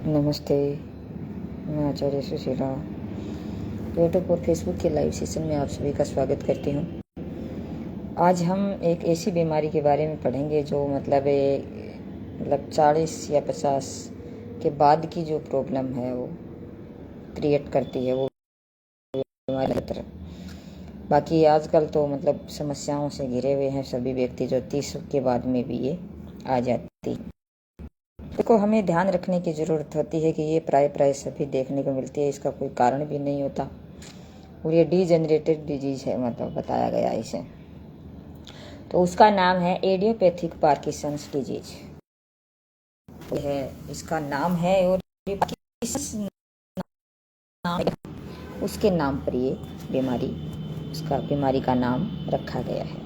नमस्ते, मैं आचार्य सुशीला यूट्यूब और फेसबुक के लाइव सेशन में आप सभी का स्वागत करती हूँ। आज हम एक ऐसी बीमारी के बारे में पढ़ेंगे जो मतलब 40 या 50 के बाद की जो प्रॉब्लम है वो क्रिएट करती है वो बीमारी की तरह। बाकी आजकल तो मतलब समस्याओं से घिरे हुए हैं सभी व्यक्ति, जो 30 के बाद में भी ये आ जाती है। को हमें ध्यान रखने की ज़रूरत होती है कि ये प्राय सभी देखने को मिलती है, इसका कोई कारण भी नहीं होता और ये डीजेनरेटेड डिजीज है, मतलब बताया गया इसे। तो उसका नाम है इडियोपैथिक पार्किंसंस डिजीज है, इसका नाम है। और उसके नाम पर ये बीमारी का नाम रखा गया है,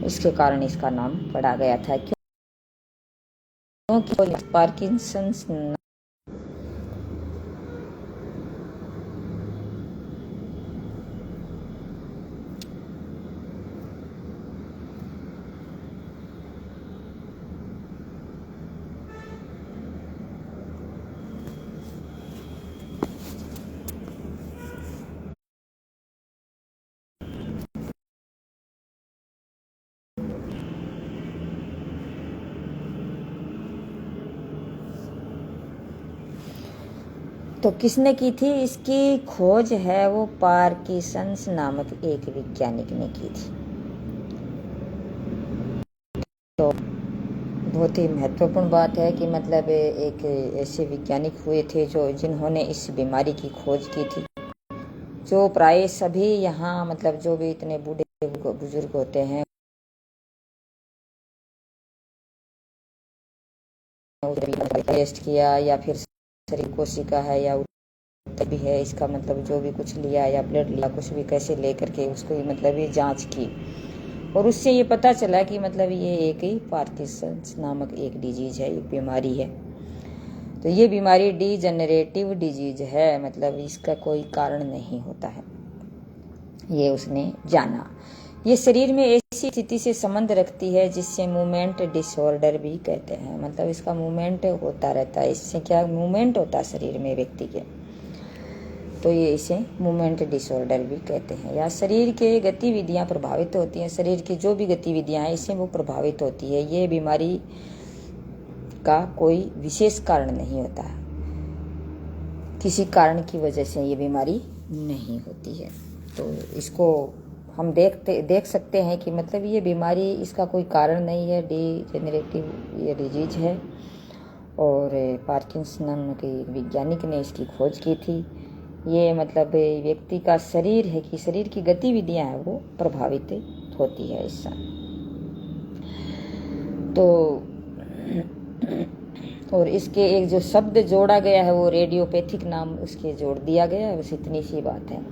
इसके कारण इसका नाम पड़ा गया था क्योंकि पार्किंसंस तो किसने की थी? इसकी खोज है वो पार्किंसंस नामक एक वैज्ञानिक ने की थी। तो बहुत ही महत्वपूर्ण बात है कि मतलब एक ऐसे वैज्ञानिक हुए थे जिन्होंने इस बीमारी की खोज की थी, जो प्राय सभी यहाँ मतलब जो भी इतने बूढ़े बुजुर्ग होते हैं टेस्ट किया या फिर शरीर कोशिका है या भी है, इसका मतलब जो भी कुछ लिया या ब्लड लिया, कुछ भी कैसे ले करके उसको मतलब ये जांच की और उससे ये पता चला कि मतलब ये एक ही पार्किंसंस नामक एक डिजीज है, एक बीमारी है। तो ये बीमारी डीजेनरेटिव डिजीज है, मतलब इसका कोई कारण नहीं होता है, ये उसने जाना। ये शरीर में ऐसी स्थिति से संबंध रखती है जिससे मूवमेंट डिसऑर्डर भी कहते हैं, मतलब इसका मूवमेंट होता रहता है। इससे क्या मूवमेंट होता है शरीर में व्यक्ति के, तो ये इसे मूवमेंट डिसऑर्डर भी कहते हैं। या शरीर के गतिविधियां प्रभावित होती हैं, शरीर की जो भी गतिविधियां हैं इससे वो प्रभावित होती है। ये बीमारी का कोई विशेष कारण नहीं होता है, किसी कारण की वजह से ये बीमारी नहीं होती है। तो इसको हम देख सकते हैं कि मतलब ये बीमारी, इसका कोई कारण नहीं है, डीजेनरेटिव ये डिजीज है और पार्किंसन नाम के वैज्ञानिक ने इसकी खोज की थी। ये मतलब व्यक्ति का शरीर है कि शरीर की गतिविधियां हैं वो प्रभावित होती है इससे। तो और इसके एक जो शब्द जोड़ा गया है वो रेडियोपैथिक नाम उसके जोड़ दिया गया है, बस इतनी सी बात है।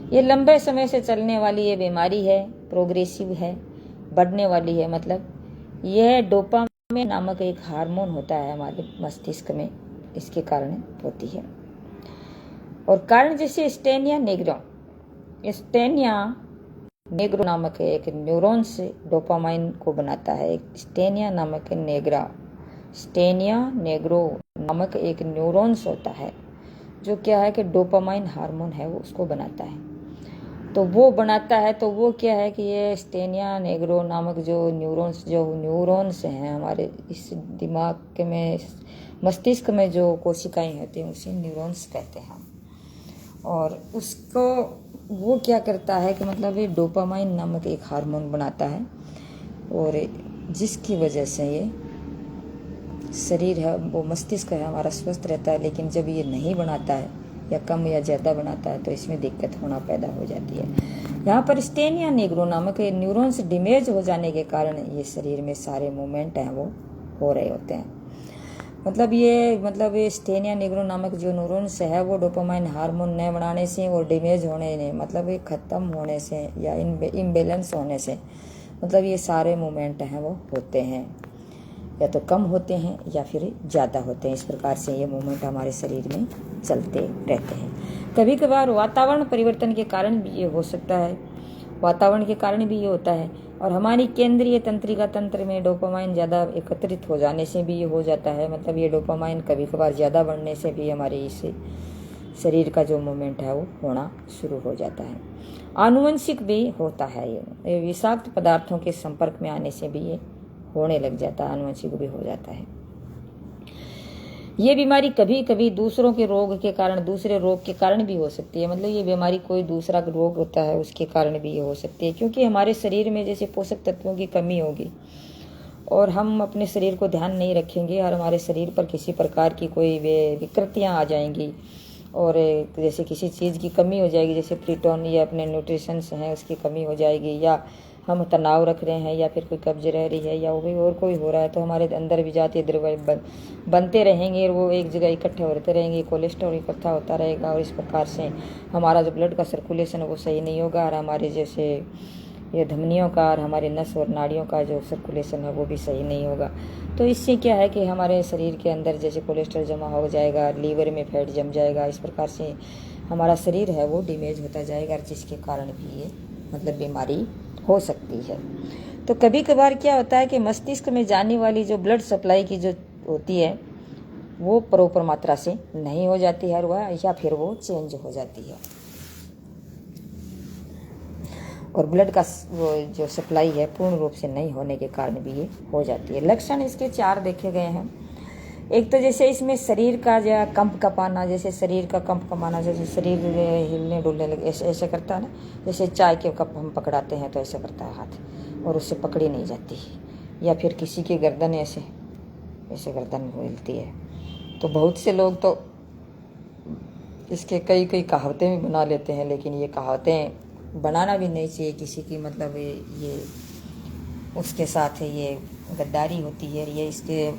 ये लंबे समय से चलने वाली ये बीमारी है, प्रोग्रेसिव है, बढ़ने वाली है। मतलब यह डोपामाइन नामक एक हार्मोन होता है हमारे मस्तिष्क में, इसके कारण होती है। और कारण जैसे स्टेनिया नेग्रो नामक एक न्यूरॉन से डोपामाइन को बनाता है। स्टेनिया नेग्रो नामक एक न्यूरॉन्स होता है जो क्या है कि डोपामाइन हार्मोन है वो उसको बनाता है। तो वो बनाता है तो वो क्या है कि ये स्टेनिया नेग्रो नामक जो न्यूरॉन्स हैं हमारे इस दिमाग के में, मस्तिष्क में जो कोशिकाएं होती हैं उसे न्यूरॉन्स कहते हैं। और उसको वो क्या करता है कि मतलब ये डोपामाइन नामक एक हार्मोन बनाता है और जिसकी वजह से ये शरीर है वो मस्तिष्क है हमारा स्वस्थ रहता है। लेकिन जब ये नहीं बनाता है या कम या ज़्यादा बनाता है तो इसमें दिक्कत होना पैदा हो जाती है। यहाँ पर स्टेनिया नेग्रो नामक न्यूरॉन्स डैमेज हो जाने के कारण ये शरीर में सारे मूवमेंट हैं वो हो रहे होते हैं। मतलब ये स्टेनिया नेग्रो नामक जो न्यूरॉन्स है वो डोपामाइन हार्मोन न बनाने से और डैमेज होने ने मतलब ये ख़त्म होने से या इम्बैलेंस होने से मतलब ये सारे मूवमेंट हैं वो होते हैं, या तो कम होते हैं या फिर ज़्यादा होते हैं। इस प्रकार से ये मूवमेंट हमारे शरीर में चलते रहते हैं। कभी कभार वातावरण परिवर्तन के कारण भी ये हो सकता है वातावरण के कारण भी ये होता है। और हमारी केंद्रीय तंत्रिका तंत्र में डोपामाइन ज़्यादा एकत्रित हो जाने से भी ये हो जाता है। मतलब ये डोपामाइन कभी कभार ज़्यादा बढ़ने से भी हमारे इस शरीर का जो मूवमेंट है वो होना शुरू हो जाता है। आनुवंशिक भी होता है ये विषाक्त पदार्थों के संपर्क में आने से भी ये होने लग जाता है, आनुवंशिक भी हो जाता है। ये बीमारी कभी कभी दूसरों के रोग के कारण, दूसरे रोग के कारण भी हो सकती है। मतलब ये बीमारी कोई दूसरा रोग होता है उसके कारण भी ये हो सकती है, क्योंकि हमारे शरीर में जैसे पोषक तत्वों की कमी होगी और हम अपने शरीर को ध्यान नहीं रखेंगे और हमारे शरीर पर किसी प्रकार की कोई विकृतियाँ आ जाएंगी और जैसे किसी चीज़ की कमी हो जाएगी, जैसे प्रोटीन या अपने न्यूट्रिशंस हैं उसकी कमी हो जाएगी, या हम तनाव रख रहे हैं या फिर कोई कब्ज रह रही है या वो भी और कोई हो रहा है, तो हमारे अंदर भी जातीय द्रव्य बनते रहेंगे और वो एक जगह इकट्ठे होते रहेंगे, कोलेस्ट्रॉल इकट्ठा होता रहेगा और इस प्रकार से हमारा जो ब्लड का सर्कुलेशन है वो सही नहीं होगा और हमारे जैसे ये धमनियों का और हमारे नस और नाड़ियों का जो सर्कुलेशन है वो भी सही नहीं होगा। तो इससे क्या है कि हमारे शरीर के अंदर जैसे कोलेस्ट्रॉल जमा हो जाएगा, लीवर में फैट जम जाएगा, इस प्रकार से हमारा शरीर है वो डैमेज होता जाएगा, जिसके कारण भी ये मतलब बीमारी हो सकती है। तो कभी कभार क्या होता है कि मस्तिष्क में जाने वाली जो ब्लड सप्लाई की जो होती है वो प्रॉपर मात्रा से नहीं हो जाती है वह, या फिर वो चेंज हो जाती है और ब्लड का वो जो सप्लाई है पूर्ण रूप से नहीं होने के कारण भी ये हो जाती है। लक्षण इसके 4 देखे गए हैं। एक तो जैसे इसमें शरीर का जो कंप कपाना, जैसे शरीर का कंप कपाना, जैसे शरीर हिलने डुलने लगे, ऐसे ऐसे करता है ना, जैसे चाय के कप हम पकड़ाते हैं तो ऐसे करता है हाथ और उससे पकड़ी नहीं जाती, या फिर किसी की गर्दन ऐसे ऐसे गर्दन हिलती है। तो बहुत से लोग तो इसके कई कई कहावतें भी बना लेते हैं, लेकिन ये कहावतें बनाना भी नहीं चाहिए किसी की, मतलब ये उसके साथ ये गद्दारी होती है, ये इसके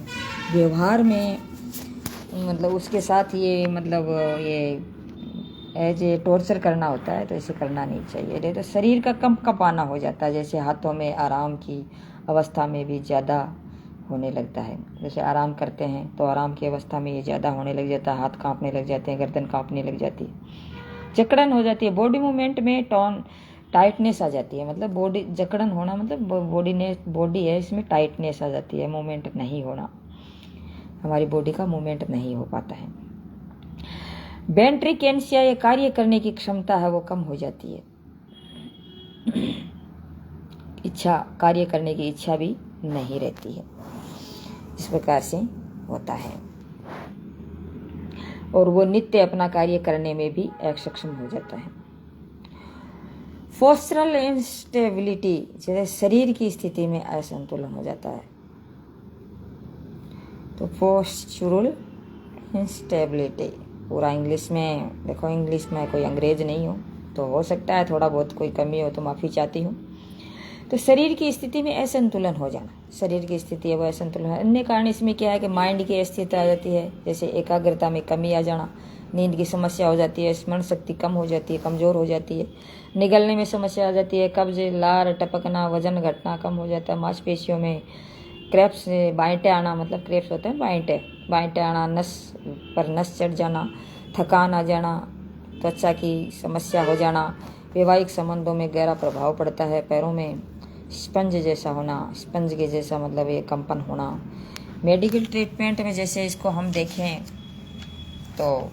व्यवहार में मतलब उसके साथ ये मतलब ये एज ए टॉर्चर करना होता है, तो इसे करना नहीं चाहिए। नहीं तो शरीर का कंप कपाना हो जाता है, जैसे हाथों में आराम की अवस्था में भी ज़्यादा होने लगता है। जैसे आराम करते हैं तो आराम की अवस्था में ये ज़्यादा होने लग जाता है, हाथ कांपने लग जाते हैं, गर्दन कांपने लग जाती है, जकड़न हो जाती है, बॉडी मूवमेंट में टाइटनेस आ जाती है। मतलब बॉडी जकड़न होना मतलब बॉडी है इसमें टाइटनेस आ जाती है, मूवमेंट नहीं होना, हमारी बॉडी का मूवमेंट नहीं हो पाता है। वेंट्रिकेंसिया, ये कार्य करने की क्षमता है वो कम हो जाती है, इच्छा कार्य करने की इच्छा भी नहीं रहती है, इस प्रकार से होता है और वो नित्य अपना कार्य करने में भी अक्षम हो जाता है। पोस्चरल इंस्टेबिलिटी, जैसे शरीर की स्थिति में असंतुलन हो जाता है। तो पोस्चरल इंस्टेबिलिटी पूरा इंग्लिश में देखो, इंग्लिश में कोई अंग्रेज नहीं हो तो हो सकता है थोड़ा बहुत कोई कमी हो तो माफ़ी चाहती हूँ। तो शरीर की स्थिति में असंतुलन हो जाना, शरीर की स्थिति है वो असंतुलन है। अन्य कारण इसमें क्या है कि माइंड की स्थिति आ जाती है, जैसे एकाग्रता में कमी आ जाना, नींद की समस्या हो जाती है, स्मरण शक्ति कम हो जाती है, कमज़ोर हो जाती है, निगलने में समस्या आ जाती है, कब्ज, लार टपकना, वजन घटना कम हो जाता है, मांसपेशियों में क्रैप्स बाइंटे आना, मतलब क्रैप्स होते हैं बाइंटे आना, नस पर नस चढ़ जाना, थकान आ जाना, त्वचा की समस्या हो जाना, वैवाहिक संबंधों में गहरा प्रभाव पड़ता है, पैरों में स्पंज जैसा होना, स्पंज के जैसा मतलब ये कंपन होना। मेडिकल ट्रीटमेंट में जैसे इसको हम देखें तो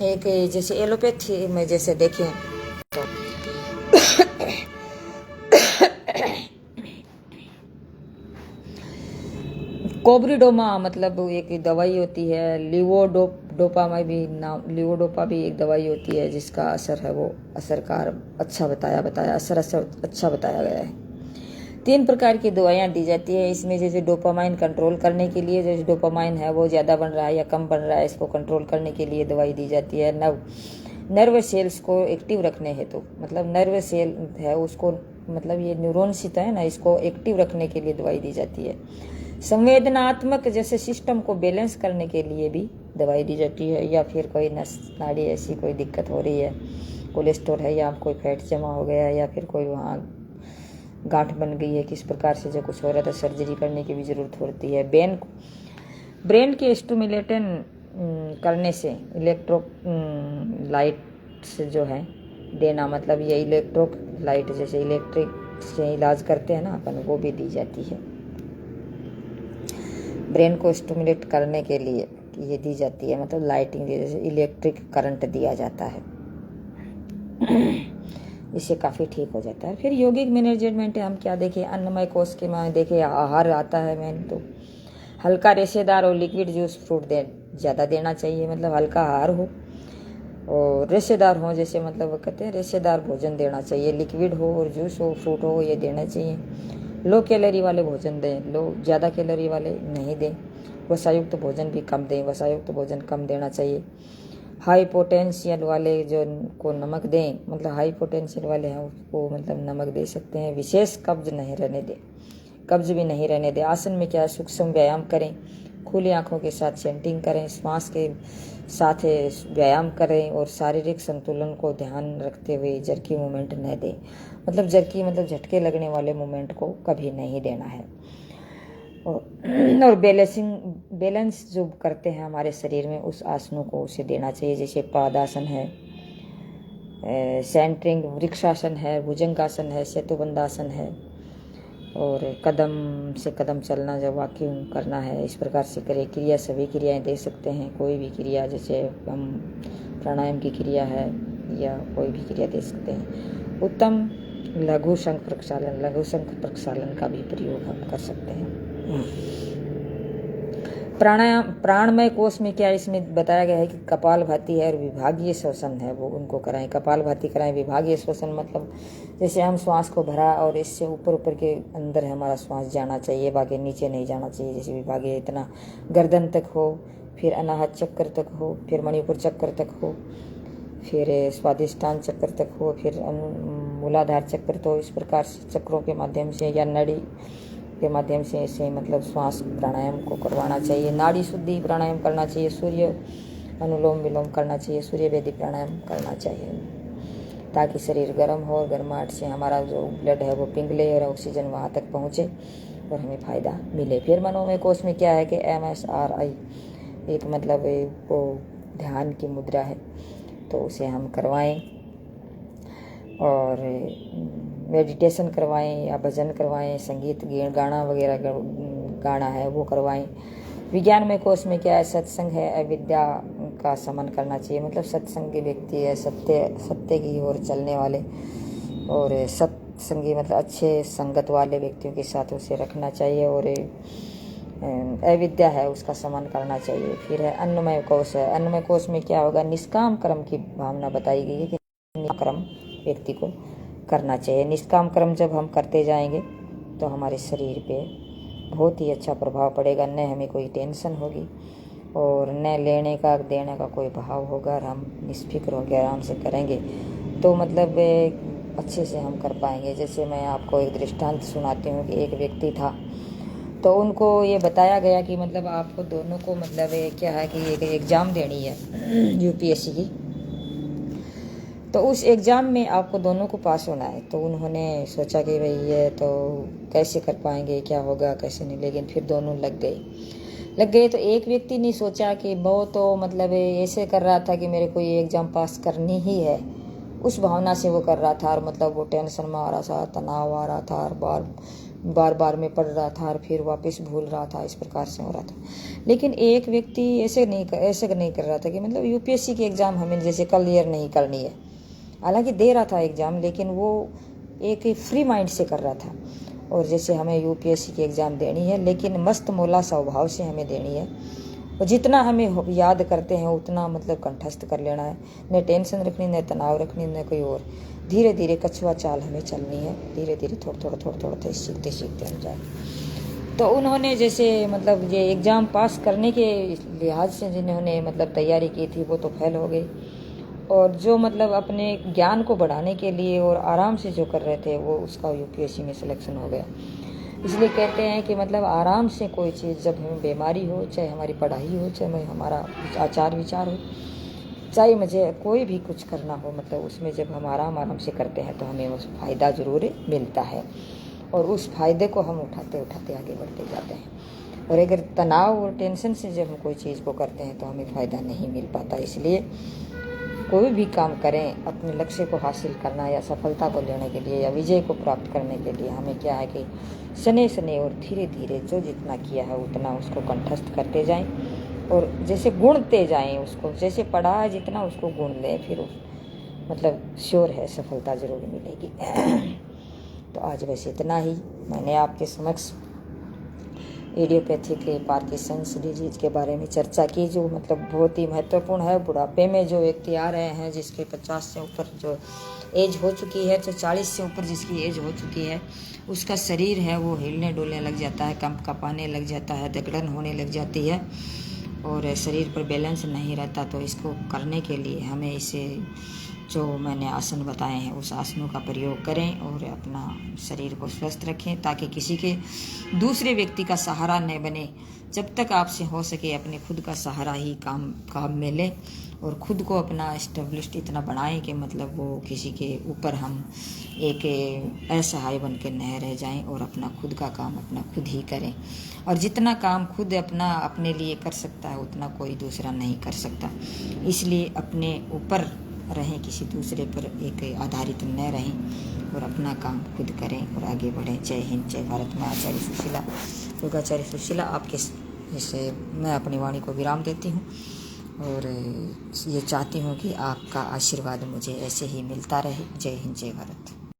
एक जैसे एलोपैथी में जैसे देखें तो कोब्रिडोमा मतलब एक दवाई होती है, लिवोडोपा भी एक दवाई होती है जिसका असर है वो असर अच्छा बताया गया है। 3 प्रकार की दवाइयाँ दी जाती है इसमें, जैसे डोपामाइन कंट्रोल करने के लिए, जैसे डोपामाइन है वो ज़्यादा बन रहा है या कम बन रहा है, इसको कंट्रोल करने के लिए दवाई दी जाती है। नर्व सेल्स को एक्टिव रखने हेतु मतलब नर्व सेल है उसको मतलब ये न्यूरॉन्स है ना, इसको एक्टिव रखने के लिए दवाई दी जाती है। संवेदनात्मक जैसे सिस्टम को बैलेंस करने के लिए भी दवाई दी जाती है, या फिर कोई नस नाड़ी ऐसी कोई दिक्कत हो रही है, कोलेस्ट्रॉल है या कोई फैट जमा हो गया है या फिर कोई वहाँ गांठ बन गई है, किस प्रकार से जो कुछ हो रहा है तो सर्जरी करने की भी ज़रूरत होती है। ब्रेन के स्टिमुलेशन करने से से जो है देना, मतलब ये इलेक्ट्रिक लाइट जैसे इलेक्ट्रिक से इलाज करते हैं ना अपन, वो भी दी जाती है। ब्रेन को स्टिमुलेट करने के लिए ये दी जाती है, मतलब लाइटिंग जैसे इलेक्ट्रिक करंट दिया जाता है, इससे काफ़ी ठीक हो जाता है। फिर यौगिक मैनेजमेंट हम क्या देखें, अन्नमय कोश के में देखें आहार आता है मेन, तो हल्का रेशेदार और लिक्विड जूस फ्रूट ज़्यादा देना चाहिए, मतलब हल्का आहार हो और रेशेदार हो, जैसे मतलब कहते हैं रेशेदार भोजन देना चाहिए, लिक्विड हो और जूस हो फ्रूट हो ये देना चाहिए। लो कैलोरी वाले भोजन दें, ज़्यादा कैलोरी वाले नहीं दें। वसायुक्त भोजन भी कम दें, वसायुक्त भोजन कम देना चाहिए। हाई पोटेंशियल वाले जो को नमक दें, मतलब हाई पोटेंशियल वाले हैं उसको मतलब नमक दे सकते हैं। विशेष कब्ज नहीं रहने दें, कब्ज भी नहीं रहने दें। आसन में क्या सूक्ष्म व्यायाम करें, खुली आंखों के साथ सेंटिंग करें, श्वास के साथ व्यायाम करें और शारीरिक संतुलन को ध्यान रखते हुए जर्की मूवमेंट न दें, मतलब जर्की मतलब झटके लगने वाले मूवमेंट को कभी नहीं देना है। और बैलेंस जो करते हैं हमारे शरीर में उस आसनों को उसे देना चाहिए, जैसे पादासन है, सेंटरिंग वृक्षासन है, भुजंगासन है, सेतुबंधासन है, और कदम से कदम चलना, जब वॉकिंग करना है इस प्रकार से करें। क्रिया सभी क्रियाएं दे सकते हैं, कोई भी क्रिया, जैसे हम प्राणायाम की क्रिया है या कोई भी क्रिया दे सकते हैं। उत्तम लघु शंख प्रक्षालन का भी प्रयोग हम कर सकते हैं। प्राणायाम प्राणमय कोश में क्या इसमें बताया गया है कि कपालभाति है और विभागीय श्वसन है, वो उनको कराएं, कपालभाति कराएं। विभागीय श्वसन मतलब जैसे हम श्वास को भरा और इससे ऊपर ऊपर के अंदर हमारा श्वास जाना चाहिए, बाकी नीचे नहीं जाना चाहिए। जैसे विभागीय इतना गर्दन तक हो, फिर अनाहत चक्कर तक हो, फिर मणिपुर चक्कर तक हो, फिर स्वादिष्टान चक्कर तक हो, फिर मूलाधार चक्कर। तो इस प्रकार से चक्रों के माध्यम से या नाड़ी के माध्यम से ऐसे मतलब श्वास प्राणायाम को करवाना चाहिए। नाड़ी शुद्धि प्राणायाम करना चाहिए, सूर्य अनुलोम विलोम करना चाहिए, सूर्य वेदी प्राणायाम करना चाहिए, ताकि शरीर गर्म हो और गर्माहट से हमारा जो ब्लड है वो पिघले और ऑक्सीजन वहाँ तक पहुँचे और हमें फ़ायदा मिले। फिर मनोमय कोश में क्या है कि MSRI एक मतलब वो ध्यान की मुद्रा है, तो उसे हम करवाएं और मेडिटेशन करवाएं या भजन करवाएं, संगीत गाना वगैरह गाना है वो करवाएं। विज्ञान में कोश में क्या है, सत्संग है, अविद्या का समन करना चाहिए, मतलब सत्संगी व्यक्ति है, सत्य की ओर चलने वाले और सत्संगी मतलब अच्छे संगत वाले व्यक्तियों के साथ उसे रखना चाहिए, और अविद्या है उसका समन करना चाहिए। फिर है अन्नमय कोश है, अन्नमय कोश में क्या होगा, निष्काम कर्म की भावना बताई गई है कि कर्म व्यक्ति को करना चाहिए। निष्काम कर्म जब हम करते जाएंगे तो हमारे शरीर पे बहुत ही अच्छा प्रभाव पड़ेगा, न हमें कोई टेंशन होगी और न लेने का देने का कोई भाव होगा, और हम निष्फिक्र होकर आराम से करेंगे तो मतलब अच्छे से हम कर पाएंगे। जैसे मैं आपको एक दृष्टांत सुनाती हूँ कि एक व्यक्ति था, तो उनको ये बताया गया कि मतलब आपको दोनों को मतलब क्या है कि एक एग्ज़ाम देनी है UPSC की, तो उस एग्ज़ाम में आपको दोनों को पास होना है। तो उन्होंने सोचा कि भाई ये तो कैसे कर पाएंगे, क्या होगा कैसे नहीं, लेकिन फिर दोनों लग गए। तो एक व्यक्ति ने सोचा कि वो तो मतलब ऐसे कर रहा था कि मेरे को ये एग्ज़ाम पास करनी ही है, उस भावना से वो कर रहा था, और मतलब वो टेंशन में आ रहा था, तनाव आ रहा था, और बार में पढ़ रहा था और फिर वापस भूल रहा था, इस प्रकार से हो रहा था। लेकिन एक व्यक्ति ऐसे नहीं कर रहा था कि मतलब UPSC की एग्ज़ाम हमें जैसे क्लियर नहीं करनी है, हालांकि दे रहा था एग्ज़ाम, लेकिन वो एक फ्री माइंड से कर रहा था। और जैसे हमें UPSC की एग्ज़ाम देनी है, लेकिन मस्त मौला स्वभाव से हमें देनी है, और जितना हमें याद करते हैं उतना मतलब कंठस्थ कर लेना है, न टेंशन रखनी, न तनाव रखनी, न कोई और। धीरे धीरे कछुआ चाल हमें चलनी है, धीरे धीरे थोड़ा सीखते हम जाए। तो उन्होंने जैसे मतलब ये एग्ज़ाम पास करने के लिहाज से जिन्होंने मतलब तैयारी की थी वो तो फेल हो गई, और जो मतलब अपने ज्ञान को बढ़ाने के लिए और आराम से जो कर रहे थे वो उसका UPSC में सिलेक्शन हो गया। इसलिए कहते हैं कि मतलब आराम से कोई चीज़, जब हमें बीमारी हो, चाहे हमारी पढ़ाई हो, चाहे हमारा आचार विचार हो, चाहे मुझे कोई भी कुछ करना हो, मतलब उसमें जब हम आराम से करते हैं तो हमें उस फ़ायदा ज़रूर मिलता है, और उस फ़ायदे को हम उठाते आगे बढ़ते जाते हैं। और अगर तनाव और टेंशन से जब हम कोई चीज़ को करते हैं तो हमें फ़ायदा नहीं मिल पाता। इसलिए कोई भी काम करें अपने लक्ष्य को हासिल करना या सफलता को लेने के लिए या विजय को प्राप्त करने के लिए हमें क्या है कि शनै शनै और धीरे धीरे जो जितना किया है उतना उसको कंठस्थ करते जाएं और जैसे गुणते जाएं, उसको जैसे पढ़ा है जितना उसको गुण लें, फिर मतलब श्योर है सफलता ज़रूर मिलेगी। तो आज बस इतना ही मैंने आपके समक्ष इडियोपैथिक पार्किंसंस डिजीज के बारे में चर्चा की, जो मतलब बहुत ही महत्वपूर्ण है। बुढ़ापे में जो व्यक्ति आ रहे हैं जिसके 50 से ऊपर जो एज हो चुकी है, तो 40 से ऊपर जिसकी एज हो चुकी है, उसका शरीर है वो हिलने डुलने लग जाता है, कंपाने लग जाता है, दगड़न होने लग जाती है और शरीर पर बैलेंस नहीं रहता। तो इसको करने के लिए हमें इसे जो मैंने आसन बताए हैं उस आसनों का प्रयोग करें और अपना शरीर को स्वस्थ रखें, ताकि किसी के दूसरे व्यक्ति का सहारा न बने। जब तक आपसे हो सके अपने खुद का सहारा ही काम में लें और खुद को अपना एस्टेब्लिश्ड इतना बनाएं कि मतलब वो किसी के ऊपर हम एक असहाय बन के न रह जाएं और अपना खुद का काम अपना खुद ही करें। और जितना काम खुद अपने लिए कर सकता है उतना कोई दूसरा नहीं कर सकता। इसलिए अपने ऊपर रहें, किसी दूसरे पर एक आधारित न रहें और अपना काम खुद करें और आगे बढ़ें। जय हिंद, जय भारत। मैं आचार्य सुशीला, योगाचार्य सुशीला आपके इसे मैं अपनी वाणी को विराम देती हूँ और ये चाहती हूँ कि आपका आशीर्वाद मुझे ऐसे ही मिलता रहे। जय हिंद, जय भारत।